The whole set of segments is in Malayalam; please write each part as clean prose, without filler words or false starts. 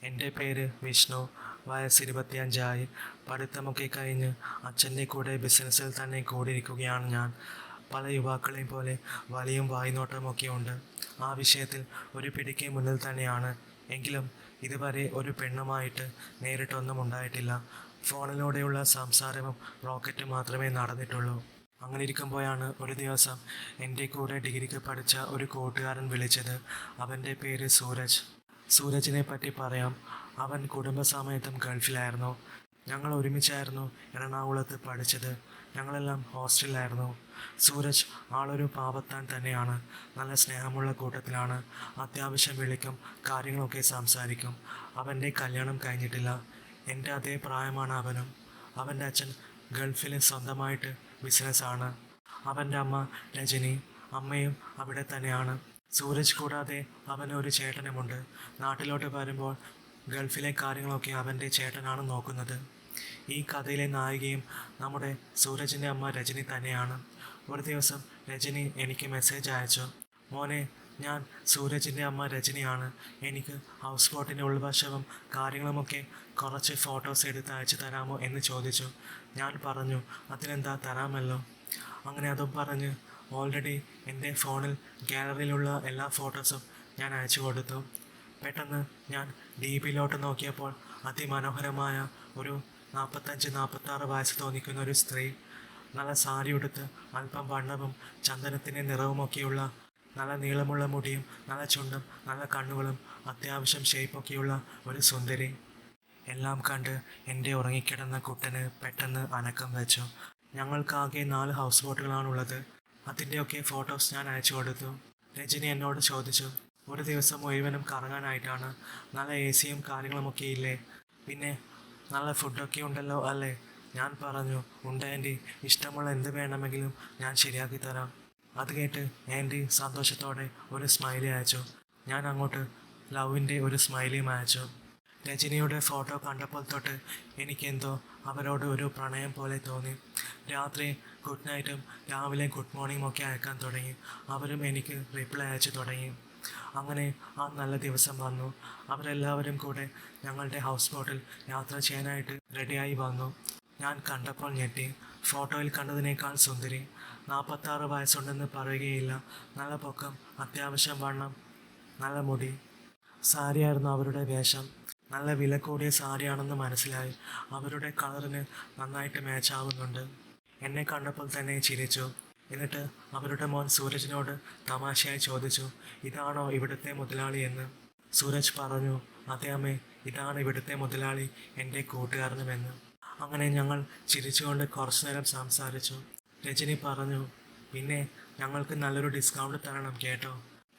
എൻ്റെ പേര് വിഷ്ണു. വയസ്സ് 25. പഠിത്തമൊക്കെ കഴിഞ്ഞ് അച്ഛൻ്റെ കൂടെ ബിസിനസ്സിൽ തന്നെ കൂടിയിരിക്കുകയാണ് ഞാൻ. പല യുവാക്കളെയും പോലെ വലിയും വായ്നോട്ടമൊക്കെ ഉണ്ട്. ആ വിഷയത്തിൽ ഒരു പിടിക്ക് മുന്നിൽ തന്നെയാണ്. എങ്കിലും ഇതുവരെ ഒരു പെണ്ണുമായിട്ട് നേരിട്ടൊന്നും ഉണ്ടായിട്ടില്ല. ഫോണിലൂടെയുള്ള സംസാരവും റോക്കറ്റും മാത്രമേ നടന്നിട്ടുള്ളൂ. അങ്ങനെ ഇരിക്കുമ്പോഴാണ് ഒരു ദിവസം എൻ്റെ കൂടെ ഡിഗ്രിക്ക് പഠിച്ച ഒരു കൂട്ടുകാരൻ വിളിച്ചത്. അവൻ്റെ പേര് സൂരജ്. സൂരജിനെ പറ്റി പറയാം. അവൻ കുടുംബസമേതം ഗൾഫിലായിരുന്നു. ഞങ്ങൾ ഒരുമിച്ചായിരുന്നു എറണാകുളത്ത് പഠിച്ചത്. ഞങ്ങളെല്ലാം ഹോസ്റ്റലിലായിരുന്നു. സൂരജ് ആളൊരു പാവത്താൻ തന്നെയാണ്. നല്ല സ്നേഹമുള്ള കൂട്ടത്തിലാണ്. അത്യാവശ്യം വിളിക്കും, കാര്യങ്ങളൊക്കെ സംസാരിക്കും. അവൻ്റെ കല്യാണം കഴിഞ്ഞിട്ടില്ല. എൻ്റെ അതേ പ്രായമാണ് അവനും. അവൻ്റെ അച്ഛൻ ഗൾഫിൽ സ്വന്തമായിട്ട് ബിസിനസ്സാണ്. അവൻ്റെ അമ്മ രജനി, അമ്മയും അവിടെ തന്നെയാണ്. സൂരജ് കൂടാതെ അവന് ഒരു ചേട്ടനുമുണ്ട്. നാട്ടിലോട്ട് വരുമ്പോൾ ഗൾഫിലെ കാര്യങ്ങളൊക്കെ അവൻ്റെ ചേട്ടനാണ് നോക്കുന്നത്. ഈ കഥയിലെ നായികയും നമ്മുടെ സൂരജിൻ്റെ അമ്മ രജനി തന്നെയാണ്. ഒരു ദിവസം രജനി എനിക്ക് മെസ്സേജ് അയച്ചു. മോനെ, ഞാൻ സൂരജിൻ്റെ അമ്മ രജനിയാണ്. എനിക്ക് ഹൗസ് ബോട്ടിൻ്റെ ഉൾവശവും കാര്യങ്ങളുമൊക്കെ കുറച്ച് ഫോട്ടോസ് എടുത്ത് അയച്ചു തരാമോ എന്ന് ചോദിച്ചു. ഞാൻ പറഞ്ഞു, അതിനെന്താ, തരാമല്ലോ. അങ്ങനെ അതും പറഞ്ഞ് ഓൾറെഡി എൻ്റെ ഫോണിൽ ഗാലറിയിലുള്ള എല്ലാ ഫോട്ടോസും ഞാൻ അയച്ചു കൊടുത്തു. പെട്ടെന്ന് ഞാൻ DP-ലോട്ട് നോക്കിയപ്പോൾ അതിമനോഹരമായ ഒരു 45-46 വയസ്സ് തോന്നിക്കുന്ന ഒരു സ്ത്രീ, നല്ല സാരി ഉടുത്ത് അല്പം വണ്ണവും ചന്ദനത്തിൻ്റെ നിറവുമൊക്കെയുള്ള, നല്ല നീളമുള്ള മുടിയും നല്ല ചുണ്ടും നല്ല കണ്ണുകളും അത്യാവശ്യം ഷേപ്പൊക്കെയുള്ള ഒരു സുന്ദരി. എല്ലാം കണ്ട് എൻ്റെ ഉറങ്ങിക്കിടന്ന കുട്ടന് പെട്ടെന്ന് അനക്കം വെച്ചു. ഞങ്ങൾക്കാകെ 4 ഹൗസ് ബോട്ടുകളാണുള്ളത്. അതിൻ്റെയൊക്കെ ഫോട്ടോസ് ഞാൻ അയച്ചു കൊടുത്തു. രജനി എന്നോട് ചോദിച്ചു, ഒരു ദിവസം മുഴുവനും കറങ്ങാനായിട്ടാണ്. നല്ല AC-യും കാര്യങ്ങളുമൊക്കെ ഇല്ലേ? പിന്നെ നല്ല ഫുഡൊക്കെ ഉണ്ടല്ലോ അല്ലേ? ഞാൻ പറഞ്ഞു, ഉണ്ട് ആൻറ്റി, ഇഷ്ടമുള്ള എന്ത് വേണമെങ്കിലും ഞാൻ ശരിയാക്കി തരാം. അത് കേട്ട് ആൻറ്റി സന്തോഷത്തോടെ ഒരു സ്മൈലി അയച്ചു. ഞാൻ അങ്ങോട്ട് ലവിൻ്റെ ഒരു സ്മൈലിയും അയച്ചു. രജനിയുടെ ഫോട്ടോ കണ്ടപ്പോൾ തൊട്ട് എനിക്കെന്തോ അവരോട് ഒരു പ്രണയം പോലെ തോന്നി. രാത്രി ഗുഡ് നൈറ്റും രാവിലെ ഗുഡ് മോർണിംഗും ഒക്കെ അയക്കാൻ തുടങ്ങി. അവരും എനിക്ക് റിപ്ലൈ അയച്ചു തുടങ്ങി. അങ്ങനെ ആ നല്ല ദിവസം വന്നു. അവരെല്ലാവരും കൂടെ ഞങ്ങളുടെ ഹൗസ് ബോട്ടിൽ യാത്ര ചെയ്യാനായിട്ട് റെഡിയായി വന്നു. ഞാൻ കണ്ടപ്പോൾ ഞെട്ടി. ഫോട്ടോയിൽ കണ്ടതിനേക്കാൾ സുന്ദരി. 46 വയസ്സുണ്ടെന്ന് പറയുകയില്ല. നല്ല പൊക്കം, അത്യാവശ്യം വണ്ണം, നല്ല മുടി. സാരിയായിരുന്നു അവരുടെ വേഷം. നല്ല വില കൂടിയ സാരിയാണെന്ന് മനസ്സിലായി. അവരുടെ കളറിന് നന്നായിട്ട് മാച്ച് ആവുന്നുണ്ട്. എന്നെ കണ്ടപ്പോൾ തന്നെ ചിരിച്ചു. എന്നിട്ട് അവരുടെ മോൻ സൂരജിനോട് തമാശയായി ചോദിച്ചു, ഇതാണോ ഇവിടുത്തെ മുതലാളി എന്ന്. സൂരജ് പറഞ്ഞു, അതെ അമ്മേ, ഇതാണ് ഇവിടുത്തെ മുതലാളി, എൻ്റെ കൂട്ടുകാരനുമെന്ന്. അങ്ങനെ ഞങ്ങൾ ചിരിച്ചുകൊണ്ട് കുറച്ചു നേരം സംസാരിച്ചു. രജനി പറഞ്ഞു, പിന്നെ ഞങ്ങൾക്ക് നല്ലൊരു ഡിസ്കൗണ്ട് തരണം കേട്ടോ.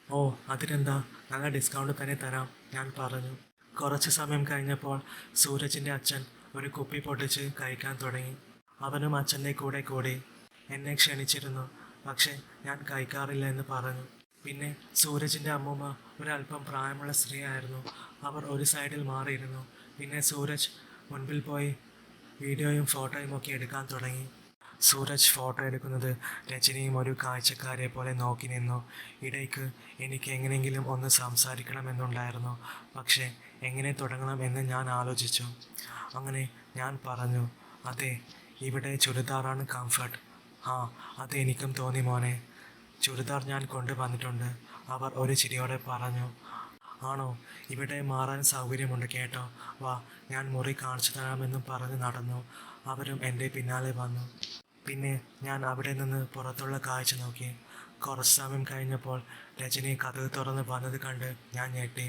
ഓ, അതിനെന്താ, നല്ല ഡിസ്കൗണ്ട് തന്നെ തരാം, ഞാൻ പറഞ്ഞു. കുറച്ച് സമയം കഴിഞ്ഞപ്പോൾ സൂരജിൻ്റെ അച്ഛൻ ഒരു കുപ്പി പൊട്ടിച്ച് കഴിക്കാൻ തുടങ്ങി. അവനും അച്ഛൻ്റെ കൂടെ കൂടി. എന്നെ ക്ഷണിച്ചിരുന്നു, പക്ഷെ ഞാൻ കഴിക്കാറില്ല എന്ന് പറഞ്ഞു. പിന്നെ സൂരജിൻ്റെ അമ്മൂമ്മ ഒരല്പം പ്രായമുള്ള സ്ത്രീയായിരുന്നു. അവർ ഒരു സൈഡിൽ മാറിയിരുന്നു. പിന്നെ സൂരജ് മുൻപിൽ പോയി വീഡിയോയും ഫോട്ടോയും ഒക്കെ എടുക്കാൻ തുടങ്ങി. സൂരജ് ഫോട്ടോ എടുക്കുന്നത് രജനിയും ഒരു കാഴ്ചക്കാരെ പോലെ നോക്കി നിന്നു. ഇടയ്ക്ക് എനിക്ക് എങ്ങനെയെങ്കിലും ഒന്ന് സംസാരിക്കണമെന്നുണ്ടായിരുന്നു. പക്ഷേ എങ്ങനെ തുടങ്ങണം എന്ന് ഞാൻ ആലോചിച്ചു. അങ്ങനെ ഞാൻ പറഞ്ഞു, അതെ, ഇവിടെ ചുരിദാറാണ് കംഫർട്ട്. ആ, അത് എനിക്കും തോന്നി മോനെ. ചുരിദാർ ഞാൻ കൊണ്ടുവന്നിട്ടുണ്ട്. അവർ ഒരു ചിരിയോടെ പറഞ്ഞു, ആണോ, ഇവിടെ മാറാൻ സൗകര്യമുണ്ട് കേട്ടോ, വാ, ഞാൻ മുറി കാണിച്ചു തരാമെന്നും പറഞ്ഞ് നടന്നു. അവരും എൻ്റെ പിന്നാലെ വന്നു. പിന്നെ ഞാൻ അവിടെ നിന്ന് പുറത്തുള്ള കാഴ്ച നോക്കി. കുറച്ച് സമയം കഴിഞ്ഞപ്പോൾ രജനി കതക് തുറന്ന് വന്നത് കണ്ട് ഞാൻ ഞെട്ടി.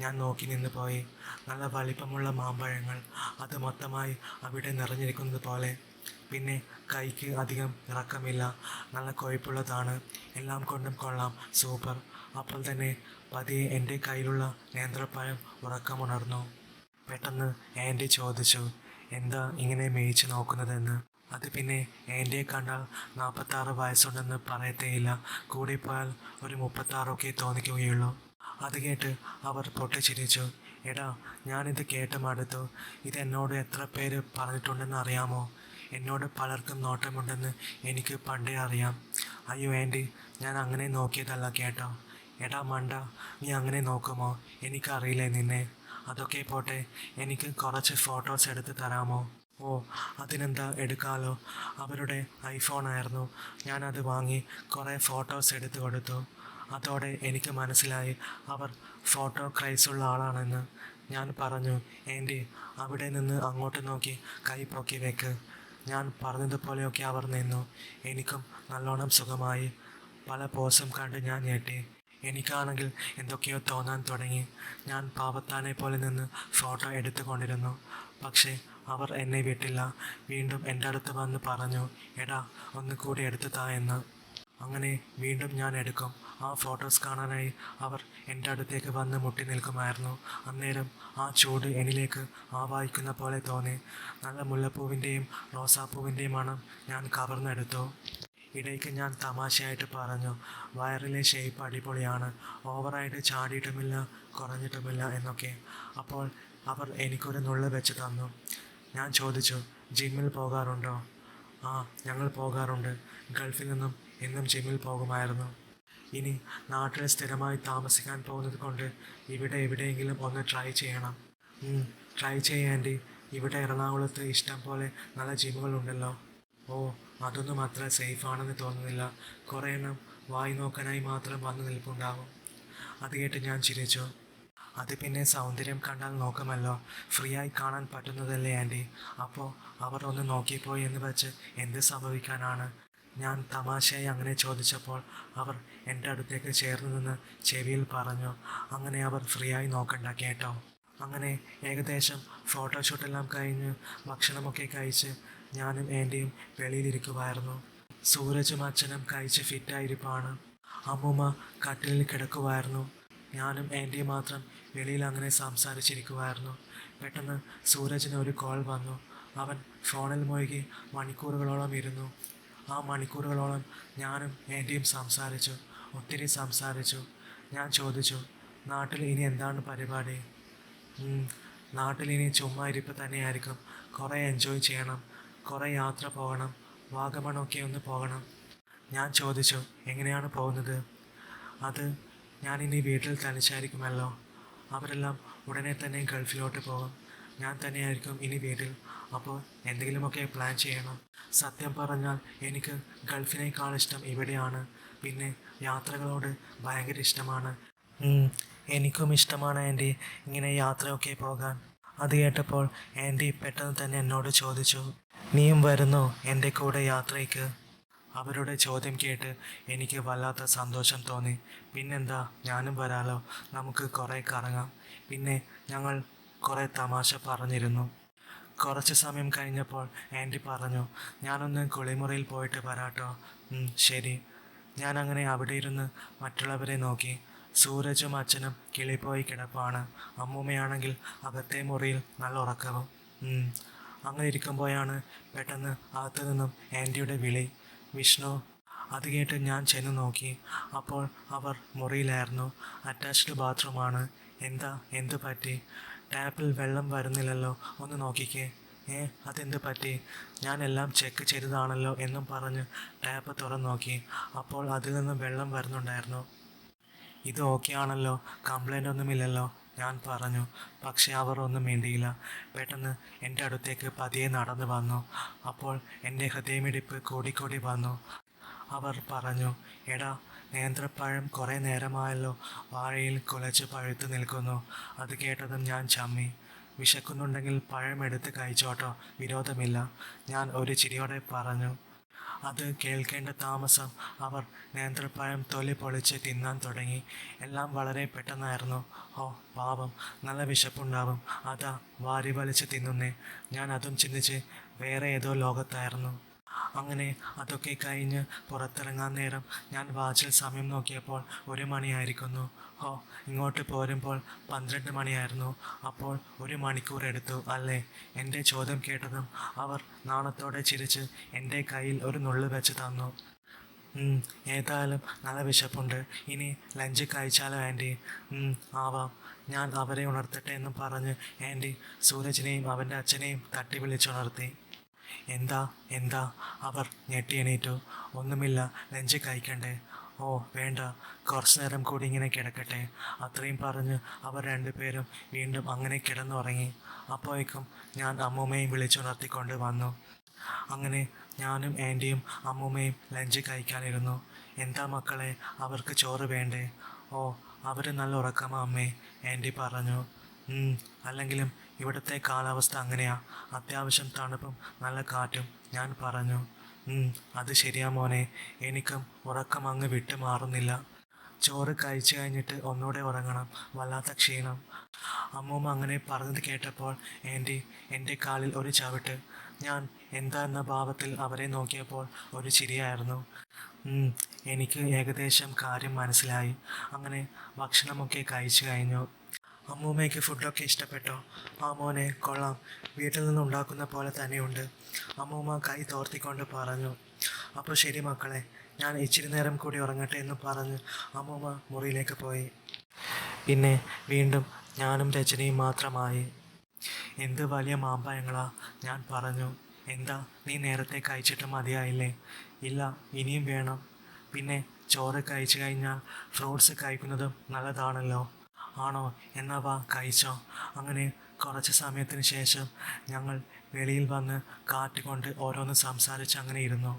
ഞാൻ നോക്കി നിന്ന് പോയി. നല്ല വലിപ്പമുള്ള മാമ്പഴങ്ങൾ, അത് മൊത്തമായി അവിടെ നിറഞ്ഞിരിക്കുന്നത് പോലെ. പിന്നെ കൈക്ക് അധികം ഇറക്കമില്ല, നല്ല കൊഴുപ്പുള്ളതാണ്. എല്ലാം കൊണ്ടും കൊള്ളാം, സൂപ്പർ. അപ്പോൾ തന്നെ പതിയെ എൻ്റെ കയ്യിലുള്ള നേന്ത്രപ്പഴം ഉറക്കമുണർന്നു. പെട്ടെന്ന് ആൻറ്റി ചോദിച്ചു, എന്താ ഇങ്ങനെ മേയിച്ച് നോക്കുന്നതെന്ന്. അത് പിന്നെ ആൻറ്റിയെ കണ്ടാൽ 46 വയസ്സുണ്ടെന്ന് പറയത്തേയില്ല. കൂടിപ്പോയാൽ ഒരു 36 തോന്നിക്കുകയുള്ളൂ. അത് കേട്ട് അവർ പൊട്ടിച്ചിരിച്ചു. എടാ, ഞാനിത് കേട്ട് മടുത്തു. ഇതെന്നോട് എത്ര പേര് പറഞ്ഞിട്ടുണ്ടെന്ന് അറിയാമോ? എന്നോട് പലർക്കും നോട്ടമുണ്ടെന്ന് എനിക്ക് പണ്ടേ അറിയാം. അയ്യോ ആൻറ്റി, ഞാൻ അങ്ങനെ നോക്കിയതല്ല കേട്ടോ. എടാ മണ്ട, നീ അങ്ങനെ നോക്കുമോ? എനിക്കറിയില്ലേ നിന്നെ. അതൊക്കെ പോട്ടെ, എനിക്ക് കുറച്ച് ഫോട്ടോസ് എടുത്ത് തരാമോ? ഓ, അതിനെന്താ, എടുക്കാലോ. അവരുടെ ഐഫോണായിരുന്നു. ഞാനത് വാങ്ങി കുറേ ഫോട്ടോസ് എടുത്തു കൊടുത്തു. അതോടെ എനിക്ക് മനസ്സിലായി അവർ ഫോട്ടോ ക്രൈസുള്ള ആളാണെന്ന്. ഞാൻ പറഞ്ഞു, "ആൻറ്റി, അവിടെ നിന്ന് അങ്ങോട്ട് നോക്കി കൈ പൊക്കി വെക്ക്." ഞാൻ പറഞ്ഞതുപോലെയൊക്കെ അവർ നിന്നു. എനിക്കും നല്ലോണം സുഖമായി. പല പോസും കണ്ട് ഞാൻ ഞെട്ടി. എനിക്കാണെങ്കിൽ എന്തൊക്കെയോ തോന്നാൻ തുടങ്ങി. ഞാൻ പാവത്താനെ പോലെ നിന്ന് ഫോട്ടോ എടുത്തുകൊണ്ടിരുന്നു. പക്ഷേ അവർ എന്നെ വിട്ടില്ല. വീണ്ടും എൻ്റെ അടുത്ത് വന്ന് പറഞ്ഞു, "എടാ, ഒന്ന് കൂടി എടുത്തു താ" എന്ന്. അങ്ങനെ വീണ്ടും ഞാൻ എടുക്കും. ആ ഫോട്ടോസ് കാണാനായി അവർ എൻ്റെ അടുത്തേക്ക് വന്ന് മുട്ടി നിൽക്കുമായിരുന്നു. അന്നേരം ആ ചൂട് എന്നിലേക്ക് ആവാഹിക്കുന്ന പോലെ തോന്നി. നല്ല മുല്ലപ്പൂവിൻ്റെയും റോസാപ്പൂവിൻ്റെയും മണം ഞാൻ കവർന്നെടുത്തു. ഇടയ്ക്ക് ഞാൻ തമാശയായിട്ട് പറഞ്ഞു, "വയറിലെ ഷേപ്പ് അടിപൊളിയാണ്, ഓവറായിട്ട് ചാടിയിട്ടുമില്ല കുറഞ്ഞിട്ടുമില്ല" എന്നൊക്കെ. അപ്പോൾ അവർ എനിക്കൊരു നുള്ള് വെച്ച് തന്നു. ഞാൻ ചോദിച്ചു, "ജിമ്മിൽ പോകാറുണ്ടോ?" "ആ, ഞങ്ങൾ പോകാറുണ്ട്. ഗൾഫിൽ നിന്നും എന്നും ജിമ്മിൽ പോകുമായിരുന്നു. ഇനി നാട്ടിൽ സ്ഥിരമായി താമസിക്കാൻ പോകുന്നത് കൊണ്ട് ഇവിടെ എവിടെയെങ്കിലും ഒന്ന് ട്രൈ ചെയ്യണം." ട്രൈ ചെയ്യാൻറ്റി. ഇവിടെ എറണാകുളത്ത് ഇഷ്ടം പോലെ നല്ല ജിമ്മുകളുണ്ടല്ലോ." "ഓ, അതൊന്നും അത്ര സേഫ് ആണെന്ന് തോന്നുന്നില്ല. കുറേ എണ്ണം വായി നോക്കാനായി മാത്രം വന്നു നിൽപ്പുണ്ടാവും." അത് കേട്ട് ഞാൻ ചിരിച്ചു. "അത് പിന്നെ സൗന്ദര്യം കണ്ടാൽ നോക്കുമല്ലോ. ഫ്രീ ആയി കാണാൻ പറ്റുന്നതല്ലേ ആൻറ്റി. അപ്പോൾ അവർ ഒന്ന് നോക്കിപ്പോയി എന്ന് വെച്ച് എന്ത് സംഭവിക്കാനാണ്?" ഞാൻ തമാശയായി അങ്ങനെ ചോദിച്ചപ്പോൾ അവർ എൻ്റെ അടുത്തേക്ക് ചേർന്ന് നിന്ന് ചെവിയിൽ പറഞ്ഞു, "അങ്ങനെ അവർ ഫ്രീ ആയി നോക്കണ്ട കേട്ടോ." അങ്ങനെ ഏകദേശം ഫോട്ടോഷൂട്ടെല്ലാം കഴിഞ്ഞ് ഭക്ഷണമൊക്കെ കഴിച്ച് ഞാനും ആൻറ്റിയും വെളിയിലിരിക്കുമായിരുന്നു. സൂരജും അച്ഛനും കഴിച്ച് ഫിറ്റായിരിപ്പാണ്. അമ്മൂമ്മ കട്ടിലിൽ കിടക്കുമായിരുന്നു. ഞാനും ആൻറ്റിയും മാത്രം വെളിയിൽ അങ്ങനെ സംസാരിച്ചിരിക്കുമായിരുന്നു. പെട്ടെന്ന് സൂരജിന് ഒരു കോൾ വന്നു. അവൻ ഫോണിൽ മുഴുകി മണിക്കൂറുകളോളം ഇരുന്നു. ആ മണിക്കൂറുകളോളം ഞാനും ആൻറ്റിയും സംസാരിച്ചു, ഒത്തിരി സംസാരിച്ചു. ഞാൻ ചോദിച്ചു, "നാട്ടിൽ ഇനി എന്താണ് പരിപാടി?" "നാട്ടിൽ ഇനി ചുമ്മാ ഇരിപ്പ് തന്നെയായിരിക്കും. കുറേ എൻജോയ് ചെയ്യണം, കുറേ യാത്ര പോകണം, വാഗമണൊക്കെ ഒന്ന് പോകണം." ഞാൻ ചോദിച്ചു, "എങ്ങനെയാണ് പോകുന്നത്?" "അത് ഞാനിനി വീട്ടിൽ തനിച്ചായിരിക്കുമല്ലോ. അവരെല്ലാം ഉടനെ തന്നെ ഗൾഫിലോട്ട് പോകും. ഞാൻ തന്നെയായിരിക്കും ഇനി വീട്ടിൽ. അപ്പോൾ എന്തെങ്കിലുമൊക്കെ പ്ലാൻ ചെയ്യണം." സത്യം പറഞ്ഞാൽ എനിക്ക് ഗൾഫിനേക്കാൾ ഇഷ്ടം ഇവിടെയാണ്. പിന്നെ യാത്രകളോട് ഭയങ്കര ഇഷ്ടമാണ്. എനിക്കും ഇഷ്ടമാണ് ആൻറ്റി ഇങ്ങനെ യാത്രയൊക്കെ പോകാൻ. അത് കേട്ടപ്പോൾ ആൻറ്റി പെട്ടെന്ന് തന്നെ എന്നോട് ചോദിച്ചു, "നീയും വരുന്നോ എൻ്റെ കൂടെ യാത്രയ്ക്ക്?" അവരുടെ ചോദ്യം കേട്ട് എനിക്ക് വല്ലാത്ത സന്തോഷം തോന്നി. "പിന്നെന്താ, ഞാനും വരാലോ. നമുക്ക് കുറേ കറങ്ങാം." പിന്നെ ഞങ്ങൾ കുറേ തമാശ പറഞ്ഞിരുന്നു. കുറച്ച് സമയം കഴിഞ്ഞപ്പോൾ ആൻറ്റി പറഞ്ഞു, "ഞാനൊന്ന് കുളിമുറിയിൽ പോയിട്ട് വരാട്ടോ." ശരി." ഞാൻ അങ്ങനെ അവിടെ ഇരുന്ന് മറ്റുള്ളവരെ നോക്കി. സൂരജും അച്ഛനും കിളിപ്പോയി കിടപ്പാണ്. അമ്മൂമ്മയാണെങ്കിൽ അകത്തെ മുറിയിൽ നല്ല ഉറക്കവും. അങ്ങനെ ഇരിക്കുമ്പോഴാണ് പെട്ടെന്ന് അകത്തു നിന്നും ആൻറ്റിയുടെ വിളി, "വിഷ്ണു." അത് കേട്ട് ഞാൻ ചെന്ന് നോക്കി. അപ്പോൾ അവർ മുറിയിലായിരുന്നു. അറ്റാച്ച്ഡ് ബാത്റൂമാണ്. "എന്താ, എന്ത് പറ്റി?" "ടാപ്പിൽ വെള്ളം വരുന്നില്ലല്ലോ, ഒന്ന് നോക്കിക്കേ." അതെന്ത് പറ്റി?" "ഞാൻ എല്ലാം ചെക്ക് ചെയ്തതാണല്ലോ" എന്നും പറഞ്ഞ് ടാപ്പ് തുറന്നു നോക്കി. അപ്പോൾ അതിൽ നിന്ന് വെള്ളം വരുന്നുണ്ടായിരുന്നു. "ഇത് ഓക്കെ ആണല്ലോ, കംപ്ലൈൻ്റ് ഒന്നുമില്ലല്ലോ" ഞാൻ പറഞ്ഞു. പക്ഷെ അവർ ഒന്നും മിണ്ടിയില്ല. പെട്ടെന്ന് എൻ്റെ അടുത്തേക്ക് പതിയെ നടന്നു വന്നു. അപ്പോൾ എൻ്റെ ഹൃദയമിടിപ്പ് കൂടിക്കൂടി വന്നു. അവർ പറഞ്ഞു, "എടാ, നേന്ത്രപ്പഴം കുറേ നേരമായല്ലോ വാഴയിൽ കുലച്ച് പഴുത്ത് നിൽക്കുന്നു." അത് കേട്ടതും ഞാൻ ചമ്മി. "വിശക്കുന്നുണ്ടെങ്കിൽ പഴം എടുത്ത് കഴിച്ചോട്ടോ, വിരോധമില്ല." ഞാൻ ഒരു ചിരിയോടെ പറഞ്ഞു. അത് കേൾക്കേണ്ട താമസം അവർ നേന്ത്രപ്പഴം തൊലി പൊളിച്ച് തിന്നാൻ തുടങ്ങി. എല്ലാം വളരെ പെട്ടെന്നായിരുന്നു. "ഓ പാവം, നല്ല വിശപ്പുണ്ടാവും, അതാ വാരി വലിച്ച് തിന്നുന്നേ." ഞാൻ അതും ചിന്തിച്ച് വേറെ ഏതോ ലോകത്തായിരുന്നു. അങ്ങനെ അതൊക്കെ കഴിഞ്ഞ് പുറത്തിറങ്ങാൻ നേരം ഞാൻ വാച്ചിൽ സമയം നോക്കിയപ്പോൾ 1 മണിയായിരിക്കുന്നു. ഇങ്ങോട്ട് പോരുമ്പോൾ 12 മണിയായിരുന്നു. അപ്പോൾ 1 മണിക്കൂർ എടുത്തു അല്ലേ? എൻ്റെ ചോദ്യം കേട്ടതും അവർ നാണത്തോടെ ചിരിച്ച് എൻ്റെ കയ്യിൽ ഒരു നുള്ള് വെച്ച് തന്നു. ഏതായാലും നല്ല വിശപ്പുണ്ട്, ഇനി ലഞ്ച് കഴിച്ചാലോ ആൻറ്റി?" ആവാം." ഞാൻ അവരെ ഉണർത്തട്ടെ എന്നും പറഞ്ഞ് ആൻറ്റി സൂരജിനെയും അവൻ്റെ അച്ഛനെയും തട്ടി വിളിച്ചുണർത്തി. എന്താ എന്താ അവർ ഞെട്ടി എണീറ്റു. "ഒന്നുമില്ല, ലഞ്ച് കഴിക്കണ്ടേ?" ഓ വേണ്ട, കുറച്ചു നേരം കൂടി ഇങ്ങനെ കിടക്കട്ടെ. അത്രയും പറഞ്ഞ് അവർ രണ്ടുപേരും വീണ്ടും അങ്ങനെ കിടന്നുറങ്ങി. അപ്പോഴേക്കും ഞാൻ അമ്മൂമ്മയും വിളിച്ചുണർത്തിക്കൊണ്ട് വന്നു. അങ്ങനെ ഞാനും ആൻറ്റിയും അമ്മൂമ്മയും ലഞ്ച് കഴിക്കാനിരുന്നു. എന്താ മക്കളെ, അവർക്ക് ചോറ് വേണ്ടേ? ഓ, അവർ നല്ല ഉറക്കമാ അമ്മേ, ആൻറ്റി പറഞ്ഞു. അല്ലെങ്കിലും ഇവിടുത്തെ കാലാവസ്ഥ അങ്ങനെയാ, അത്യാവശ്യം തണുപ്പും നല്ല കാറ്റും, ഞാൻ പറഞ്ഞു. അത് ശരിയാ മോനെ, എനിക്കും ഉറക്കം അങ്ങ് വിട്ടു മാറുന്നില്ല. ചോറ് കഴിച്ചു കഴിഞ്ഞിട്ട് ഒന്നുകൂടെ ഉറങ്ങണം, വല്ലാത്ത ക്ഷീണം. അമ്മൂമ്മ അങ്ങനെ പറഞ്ഞത് കേട്ടപ്പോൾ ആൻറ്റി എൻ്റെ കാലിൽ ഒരു ചവിട്ട്. ഞാൻ എന്താ എന്ന ഭാവത്തിൽ അവരെ നോക്കിയപ്പോൾ ഒരു ചിരിയായിരുന്നു. എനിക്ക് ഏകദേശം കാര്യം മനസ്സിലായി. അങ്ങനെ ഭക്ഷണമൊക്കെ കഴിച്ചു കഴിഞ്ഞു. അമ്മൂമ്മയ്ക്ക് ഫുഡൊക്കെ ഇഷ്ടപ്പെട്ടോ? ആ മോനെ, കൊള്ളാം, വീട്ടിൽ നിന്നുണ്ടാക്കുന്ന പോലെ തന്നെയുണ്ട്, അമ്മൂമ്മ കൈ തോർത്തിക്കൊണ്ട് പറഞ്ഞു. അപ്പോൾ ശരി മക്കളെ, ഞാൻ ഇച്ചിരി നേരം കൂടി ഉറങ്ങട്ടെ എന്ന് പറഞ്ഞ് അമ്മൂമ്മ മുറിയിലേക്ക് പോയി. പിന്നെ വീണ്ടും ഞാനും രജനിയും മാത്രമായി. എന്ത് വലിയ മാമ്പഴങ്ങളാ, ഞാൻ പറഞ്ഞു. എന്താ, നീ നേരത്തെ കഴിച്ചിട്ട് മതിയായില്ലേ? ഇല്ല, ഇനിയും വേണം. പിന്നെ ചോറ് കഴിച്ചു കഴിഞ്ഞാൽ ഫ്രൂട്ട്സ് കഴിക്കുന്നതും നല്ലതാണല്ലോ. ആണോ, എന്നാ വാ കഴിച്ചോ. അങ്ങനെ കുറച്ച് സമയത്തിന് ശേഷം ഞങ്ങൾ വെളിയിൽ വന്ന് കാറ്റ് കൊണ്ട് ഓരോന്ന് സംസാരിച്ച് അങ്ങനെ ഇരുന്നു.